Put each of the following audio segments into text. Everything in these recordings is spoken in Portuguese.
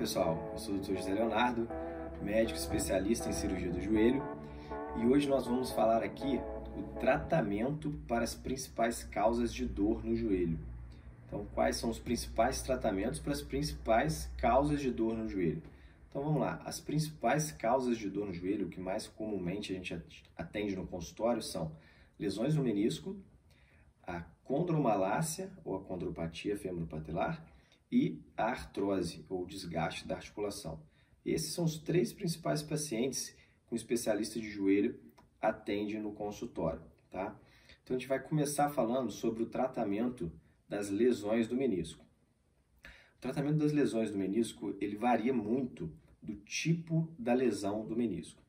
pessoal, eu sou o Dr. José Leonardo, médico especialista em cirurgia do joelho, e hoje nós vamos falar aqui o tratamento para as principais causas de dor no joelho. Então, quais são os principais tratamentos para as principais causas de dor no joelho? Então vamos lá, as principais causas de dor no joelho, o que mais comumente a gente atende no consultório são lesões no menisco, a condromalácia ou a condropatia femoropatelar e a artrose ou desgaste da articulação. Esses são os três principais pacientes que um especialista de joelho atende no consultório, tá? Então a gente vai começar falando sobre o tratamento das lesões do menisco. O tratamento das lesões do menisco, ele varia muito do tipo da lesão do menisco.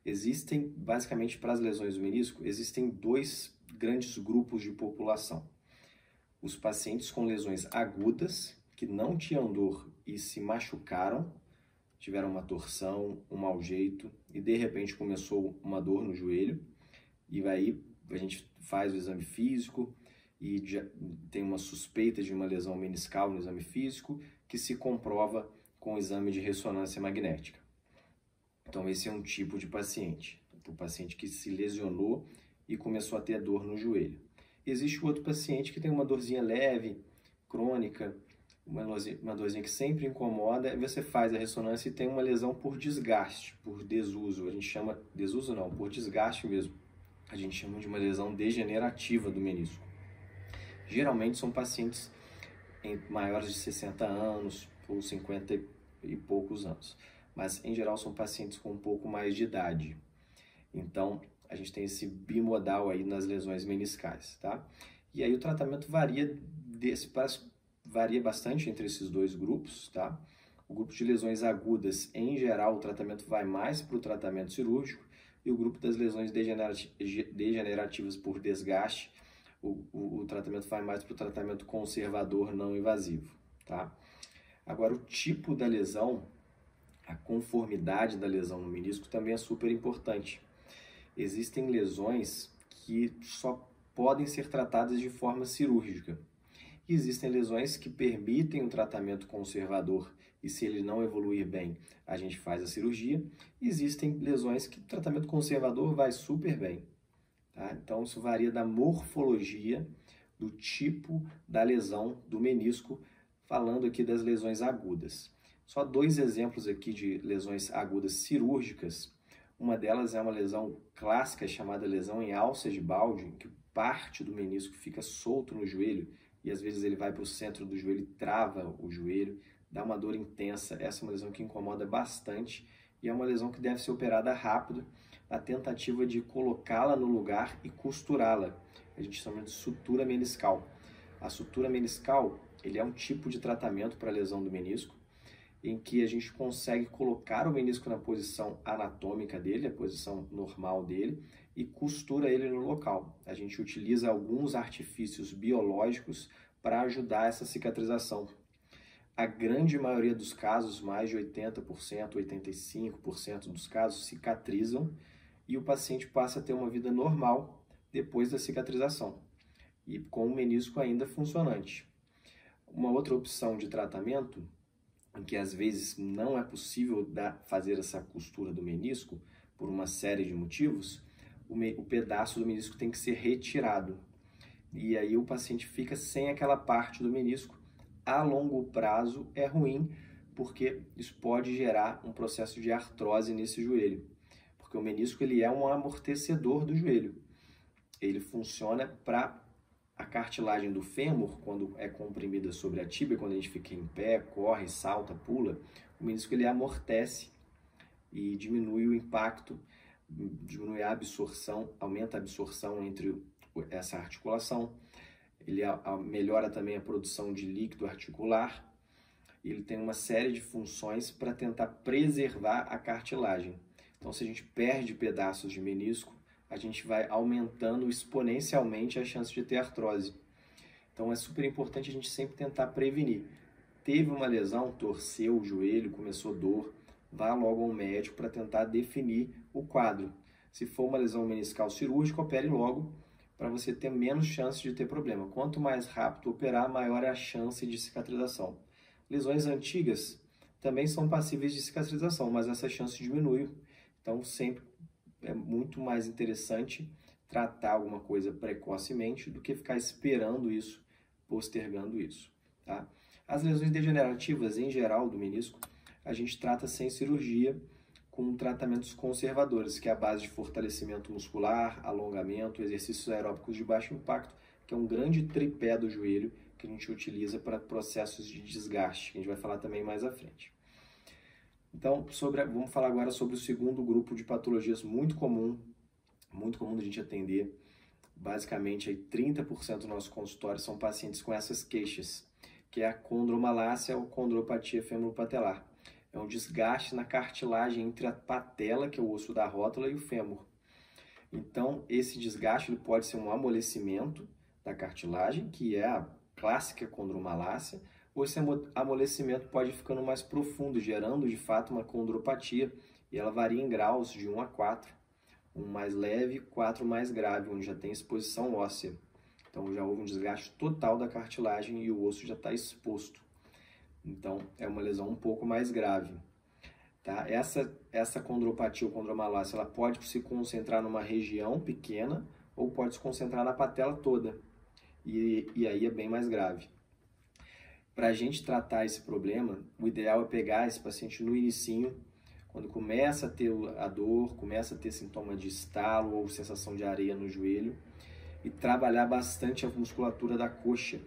Existem, basicamente, para as lesões do menisco, existem dois grandes grupos de população. Os pacientes com lesões agudas, que não tinham dor e se machucaram, tiveram uma torção, um mau jeito e de repente começou uma dor no joelho, e aí a gente faz o exame físico e já tem uma suspeita de uma lesão meniscal no exame físico que se comprova com o exame de ressonância magnética. Então esse é um tipo de paciente, o paciente que se lesionou e começou a ter dor no joelho. Existe o outro paciente que tem uma dorzinha leve, crônica, uma dorzinha que sempre incomoda, e você faz a ressonância e tem uma lesão por desgaste, por desuso. A gente chama, desuso não, por desgaste mesmo. A gente chama de uma lesão degenerativa do menisco. Geralmente são pacientes maiores de 60 anos ou 50 e poucos anos. Mas em geral são pacientes com um pouco mais de idade. Então a gente tem esse bimodal aí nas lesões meniscais, tá? E aí o tratamento varia bastante entre esses dois grupos, tá? O grupo de lesões agudas, em geral, o tratamento vai mais para o tratamento cirúrgico, e o grupo das lesões degenerativas por desgaste, o tratamento vai mais para o tratamento conservador não invasivo, tá? Agora, o tipo da lesão, a conformidade da lesão no menisco também é super importante. Existem lesões que só podem ser tratadas de forma cirúrgica. E existem lesões que permitem um tratamento conservador e, se ele não evoluir bem, a gente faz a cirurgia. E existem lesões que o tratamento conservador vai super bem, tá? Então isso varia da morfologia, do tipo da lesão do menisco, falando aqui das lesões agudas. Só dois exemplos aqui de lesões agudas cirúrgicas. Uma delas é uma lesão clássica chamada lesão em alça de Baldwin, que parte do menisco fica solto no joelho e às vezes ele vai para o centro do joelho e trava o joelho, dá uma dor intensa. Essa é uma lesão que incomoda bastante e é uma lesão que deve ser operada rápido, na tentativa de colocá-la no lugar e costurá-la. A gente chama de sutura meniscal. A sutura meniscal, ele é um tipo de tratamento para a lesão do menisco, em que a gente consegue colocar o menisco na posição anatômica dele, a posição normal dele, e costura ele no local. A gente utiliza alguns artifícios biológicos para ajudar essa cicatrização. A grande maioria dos casos, mais de 80%, 85% dos casos, cicatrizam e o paciente passa a ter uma vida normal depois da cicatrização e com o menisco ainda funcionante. Uma outra opção de tratamento, em que às vezes não é possível fazer essa costura do menisco por uma série de motivos, o pedaço do menisco tem que ser retirado. E aí o paciente fica sem aquela parte do menisco. A longo prazo é ruim, porque isso pode gerar um processo de artrose nesse joelho. Porque o menisco, ele é um amortecedor do joelho. Ele funciona para a cartilagem do fêmur, quando é comprimida sobre a tíbia, quando a gente fica em pé, corre, salta, pula, o menisco ele amortece e diminui o impacto, diminui a absorção, aumenta a absorção entre essa articulação. Ele melhora também a produção de líquido articular. Ele tem uma série de funções para tentar preservar a cartilagem. Então, se a gente perde pedaços de menisco, a gente vai aumentando exponencialmente a chance de ter artrose. Então é super importante a gente sempre tentar prevenir. Teve uma lesão, torceu o joelho, começou dor, vá logo ao médico para tentar definir o quadro. Se for uma lesão meniscal cirúrgica, opere logo para você ter menos chance de ter problema. Quanto mais rápido operar, maior é a chance de cicatrização. Lesões antigas também são passíveis de cicatrização, mas essa chance diminui. Então, sempre é muito mais interessante tratar alguma coisa precocemente do que ficar esperando isso, postergando isso, tá? As lesões degenerativas, em geral, do menisco, a gente trata sem cirurgia, com tratamentos conservadores, que é a base de fortalecimento muscular, alongamento, exercícios aeróbicos de baixo impacto, que é um grande tripé do joelho que a gente utiliza para processos de desgaste, que a gente vai falar também mais à frente. Então, vamos falar agora sobre o segundo grupo de patologias muito comum da gente atender. Basicamente, aí 30% do nosso consultório são pacientes com essas queixas, que é a condromalácia ou condropatia femoro-patelar. É um desgaste na cartilagem entre a patela, que é o osso da rótula, e o fêmur. Então, esse desgaste ele pode ser um amolecimento da cartilagem, que é a clássica condromalácia, ou esse amolecimento pode ir ficando mais profundo, gerando de fato uma condropatia, e ela varia em graus de 1 a 4, 1 mais leve, 4 mais grave, onde já tem exposição óssea. Então já houve um desgaste total da cartilagem e o osso já está exposto. Então é uma lesão um pouco mais grave. Tá? Essa condropatia ou condromalácia, ela pode se concentrar numa região pequena ou pode se concentrar na patela toda. E aí é bem mais grave. Para a gente tratar esse problema, o ideal é pegar esse paciente no inicinho, quando começa a ter a dor, começa a ter sintoma de estalo ou sensação de areia no joelho, e trabalhar bastante a musculatura da coxa,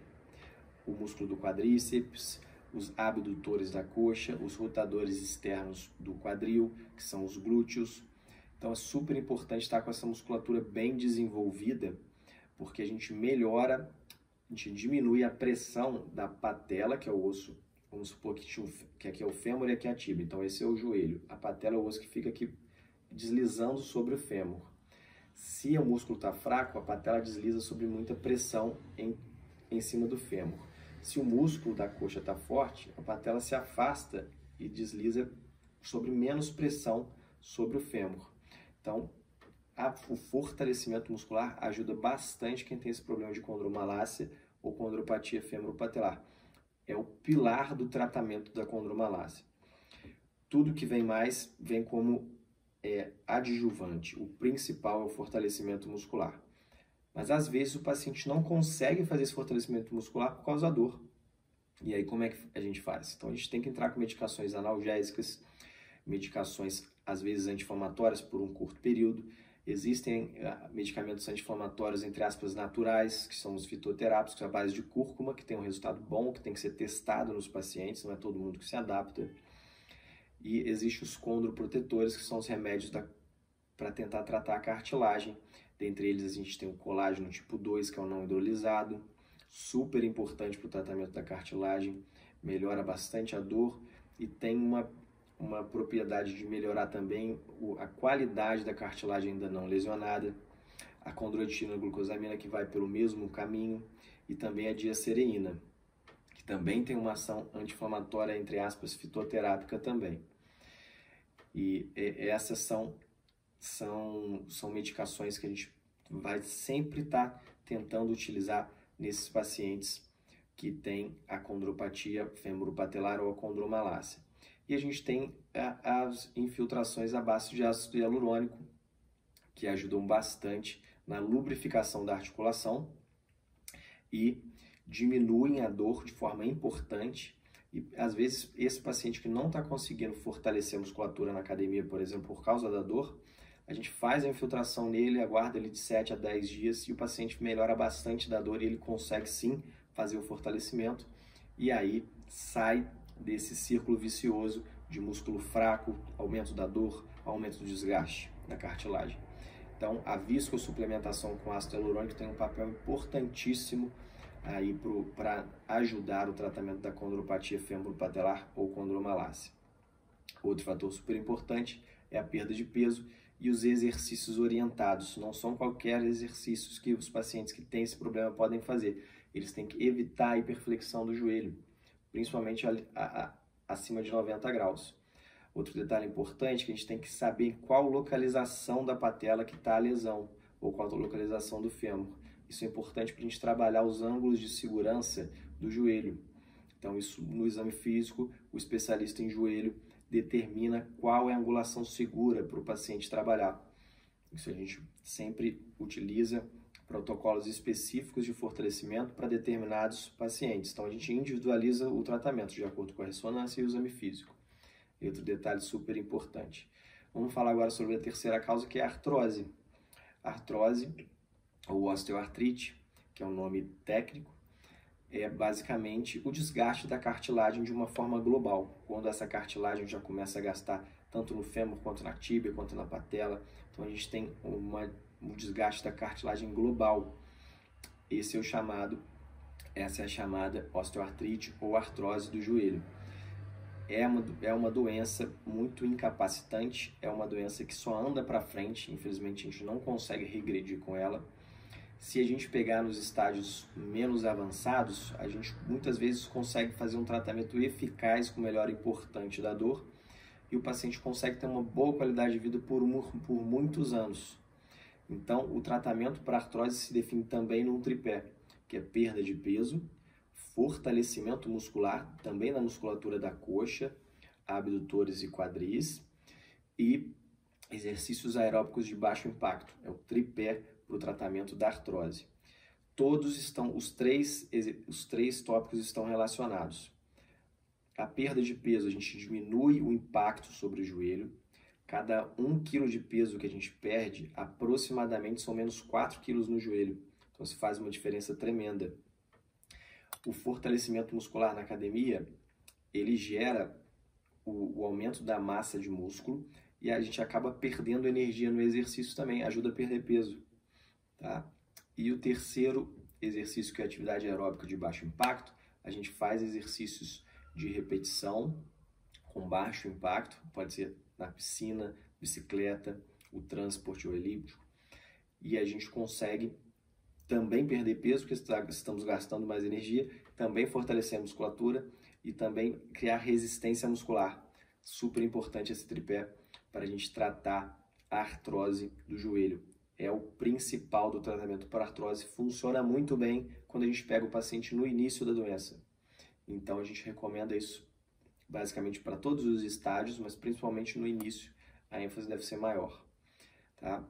o músculo do quadríceps, os abdutores da coxa, os rotadores externos do quadril, que são os glúteos. Então é super importante estar com essa musculatura bem desenvolvida, porque a gente melhora, a gente diminui a pressão da patela, que é o osso, vamos supor que aqui é o fêmur e aqui é a tíbia, então esse é o joelho. A patela é o osso que fica aqui deslizando sobre o fêmur. Se o músculo está fraco, a patela desliza sobre muita pressão em cima do fêmur. Se o músculo da coxa está forte, a patela se afasta e desliza sobre menos pressão sobre o fêmur. Então, o fortalecimento muscular ajuda bastante quem tem esse problema de condromalácia ou condropatia femoro-patelar. É o pilar do tratamento da condromalácia. Tudo que vem mais vem como adjuvante. O principal é o fortalecimento muscular. Mas às vezes o paciente não consegue fazer esse fortalecimento muscular por causa da dor. E aí como é que a gente faz? Então a gente tem que entrar com medicações analgésicas, medicações às vezes anti-inflamatórias por um curto período. Existem medicamentos anti-inflamatórios, entre aspas, naturais, que são os fitoterápicos, à base de cúrcuma, que tem um resultado bom, que tem que ser testado nos pacientes, não é todo mundo que se adapta. E existem os condroprotetores, que são os remédios para tentar tratar a cartilagem. Dentre eles a gente tem o colágeno tipo 2, que é o não hidrolisado, super importante para o tratamento da cartilagem, melhora bastante a dor e tem uma propriedade de melhorar também a qualidade da cartilagem ainda não lesionada. A condroitina glucosamina, que vai pelo mesmo caminho, e também a diacereína, que também tem uma ação anti-inflamatória, entre aspas, fitoterápica também. E essas são medicações que a gente vai sempre estar tentando utilizar nesses pacientes que têm a condropatia femoro-patelar ou a condromalácia. E a gente tem as infiltrações à base de ácido hialurônico, que ajudam bastante na lubrificação da articulação e diminuem a dor de forma importante. E às vezes esse paciente que não está conseguindo fortalecer a musculatura na academia, por exemplo, por causa da dor, a gente faz a infiltração nele, aguarda ele de 7 a 10 dias e o paciente melhora bastante da dor e ele consegue sim fazer o fortalecimento. E aí sai desse círculo vicioso de músculo fraco, aumento da dor, aumento do desgaste na cartilagem. Então, a viscosuplementação com ácido hialurônico tem um papel importantíssimo aí para ajudar o tratamento da condropatia femoro-patelar ou condromalácia. Outro fator super importante é a perda de peso e os exercícios orientados. Não são qualquer exercícios que os pacientes que têm esse problema podem fazer. Eles têm que evitar a hiperflexão do joelho, principalmente acima de 90 graus. Outro detalhe importante é que a gente tem que saber em qual localização da patela que está a lesão, ou qual a localização do fêmur. Isso é importante para a gente trabalhar os ângulos de segurança do joelho. Então, isso no exame físico, o especialista em joelho determina qual é a angulação segura para o paciente trabalhar. Isso a gente sempre utiliza protocolos específicos de fortalecimento para determinados pacientes. Então, a gente individualiza o tratamento de acordo com a ressonância e o exame físico. E outro detalhe super importante. Vamos falar agora sobre a terceira causa, que é a artrose. A artrose, ou osteoartrite, que é um nome técnico, é basicamente o desgaste da cartilagem de uma forma global. Quando essa cartilagem já começa a gastar tanto no fêmur, quanto na tíbia, quanto na patela. Então a gente tem um desgaste da cartilagem global. Essa é a chamada osteoartrite ou artrose do joelho. É uma doença muito incapacitante, é uma doença que só anda para frente, infelizmente a gente não consegue regredir com ela. Se a gente pegar nos estágios menos avançados, a gente muitas vezes consegue fazer um tratamento eficaz com melhora importante da dor e o paciente consegue ter uma boa qualidade de vida por muitos anos. Então, o tratamento para artrose se define também num tripé, que é perda de peso, fortalecimento muscular, também na musculatura da coxa, abdutores e quadris, e exercícios aeróbicos de baixo impacto. É o tripé para o tratamento da artrose. Os três tópicos estão relacionados. A perda de peso, a gente diminui o impacto sobre o joelho. Cada 1 kg de peso que a gente perde, aproximadamente são menos 4 kg no joelho. Então, isso faz uma diferença tremenda. O fortalecimento muscular na academia, ele gera o aumento da massa de músculo e a gente acaba perdendo energia no exercício também, ajuda a perder peso. Tá? E o terceiro exercício, que é a atividade aeróbica de baixo impacto, a gente faz exercícios de repetição com baixo impacto, pode ser na piscina, bicicleta, o transporte ou elíptico, e a gente consegue também perder peso, porque estamos gastando mais energia, também fortalecer a musculatura e também criar resistência muscular. Super importante esse tripé para a gente tratar a artrose do joelho. É o principal do tratamento para artrose, funciona muito bem quando a gente pega o paciente no início da doença. Então a gente recomenda isso basicamente para todos os estágios, mas principalmente no início, a ênfase deve ser maior. Tá?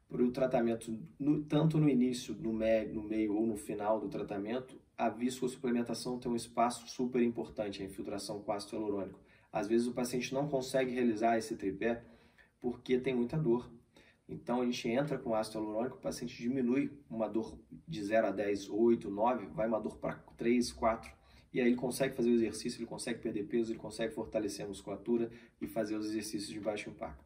Para o tratamento, tanto no início, no meio ou no final do tratamento, a viscosuplementação tem um espaço super importante, a infiltração com ácido hialurônico. Às vezes o paciente não consegue realizar esse tripé porque tem muita dor. Então a gente entra com ácido hialurônico, o paciente diminui uma dor de 0 a 10, 8, 9, vai uma dor para 3, 4. E aí ele consegue fazer o exercício, ele consegue perder peso, ele consegue fortalecer a musculatura e fazer os exercícios de baixo impacto.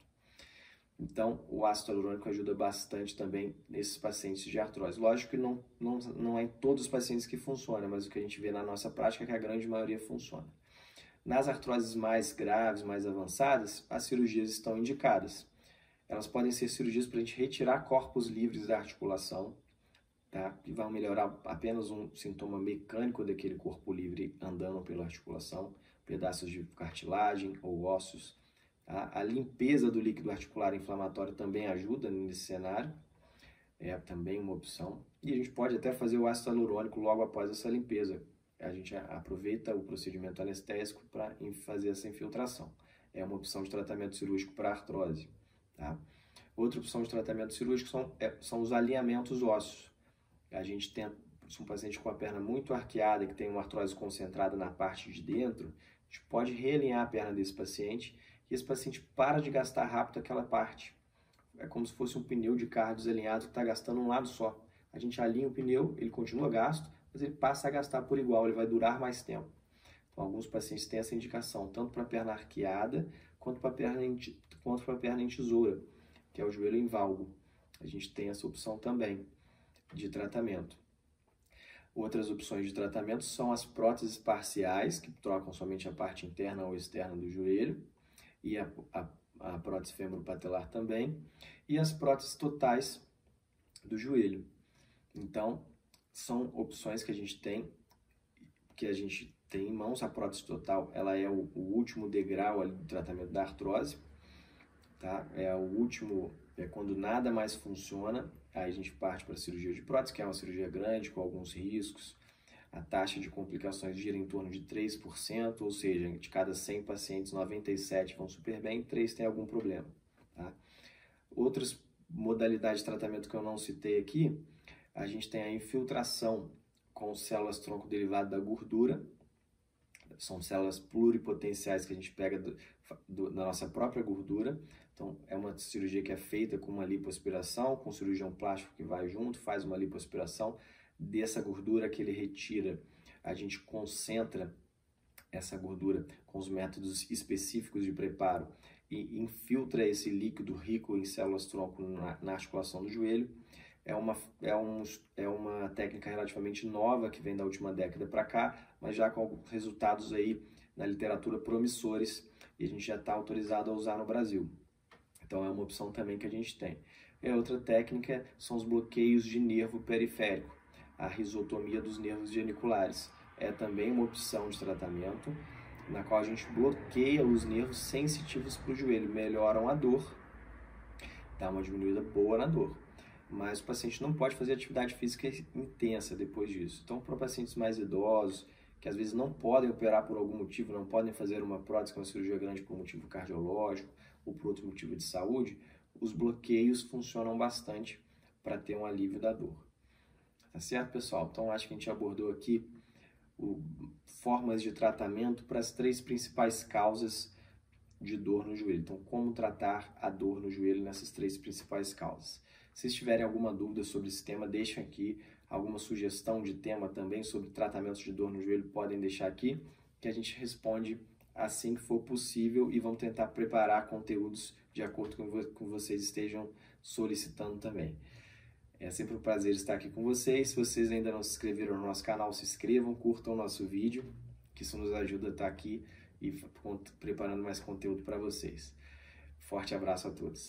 Então, o ácido hialurônico ajuda bastante também nesses pacientes de artrose. Lógico que não é em todos os pacientes que funciona, mas o que a gente vê na nossa prática é que a grande maioria funciona. Nas artroses mais graves, mais avançadas, as cirurgias estão indicadas. Elas podem ser cirurgias para a gente retirar corpos livres da articulação, tá? Que vão melhorar apenas um sintoma mecânico daquele corpo livre andando pela articulação, pedaços de cartilagem ou ossos. A limpeza do líquido articular inflamatório também ajuda nesse cenário, é também uma opção. E a gente pode até fazer o ácido hialurônico logo após essa limpeza. A gente aproveita o procedimento anestésico para fazer essa infiltração. É uma opção de tratamento cirúrgico para artrose. Tá? Outra opção de tratamento cirúrgico são os alinhamentos ósseos. A gente tem um paciente com a perna muito arqueada, que tem uma artrose concentrada na parte de dentro, a gente pode realinhar a perna desse paciente e esse paciente para de gastar rápido aquela parte. É como se fosse um pneu de carro desalinhado que está gastando um lado só. A gente alinha o pneu, ele continua gasto, mas ele passa a gastar por igual, ele vai durar mais tempo. Então, alguns pacientes têm essa indicação, tanto para a perna arqueada, quanto para a perna em tesoura, que é o joelho em valgo. A gente tem essa opção também de tratamento. Outras opções de tratamento são as próteses parciais, que trocam somente a parte interna ou externa do joelho, e a prótese femoropatelar também, e as próteses totais do joelho. Então, são opções que a gente tem em mãos. A prótese total, ela é o último degrau ali do tratamento da artrose, tá? É quando nada mais funciona, aí a gente parte para a cirurgia de prótese, que é uma cirurgia grande, com alguns riscos. a taxa de complicações gira em torno de 3%, ou seja, de cada 100 pacientes, 97 vão super bem, 3 têm algum problema. Tá? Outras modalidades de tratamento que eu não citei aqui, a gente tem a infiltração com células tronco derivado da gordura. São células pluripotenciais que a gente pega da nossa própria gordura. Então, é uma cirurgia que é feita com uma lipoaspiração, com um cirurgião plástico que vai junto, faz uma lipoaspiração dessa gordura que ele retira. A gente concentra essa gordura com os métodos específicos de preparo e infiltra esse líquido rico em células tronco na articulação do joelho. É uma técnica relativamente nova que vem da última década para cá, mas já com resultados aí na literatura promissores e a gente já está autorizado a usar no Brasil. Então é uma opção também que a gente tem. E a outra técnica são os bloqueios de nervo periférico, a risotomia dos nervos geniculares. É também uma opção de tratamento na qual a gente bloqueia os nervos sensitivos para o joelho, melhoram a dor, dá uma diminuída boa na dor. Mas o paciente não pode fazer atividade física intensa depois disso. Então, para pacientes mais idosos, que às vezes não podem operar por algum motivo, não podem fazer uma prótese, uma cirurgia grande por motivo cardiológico ou por outro motivo de saúde, os bloqueios funcionam bastante para ter um alívio da dor. Tá certo, pessoal? Então, acho que a gente abordou aqui formas de tratamento para as 3 principais causas de dor no joelho. Então, como tratar a dor no joelho nessas 3 principais causas. Se vocês tiverem alguma dúvida sobre esse tema, deixem aqui. Alguma sugestão de tema também sobre tratamentos de dor no joelho, podem deixar aqui, que a gente responde assim que for possível e vamos tentar preparar conteúdos de acordo com o que vocês estejam solicitando também. É sempre um prazer estar aqui com vocês. Se vocês ainda não se inscreveram no nosso canal, se inscrevam, curtam o nosso vídeo, que isso nos ajuda a estar aqui e preparando mais conteúdo para vocês. Forte abraço a todos.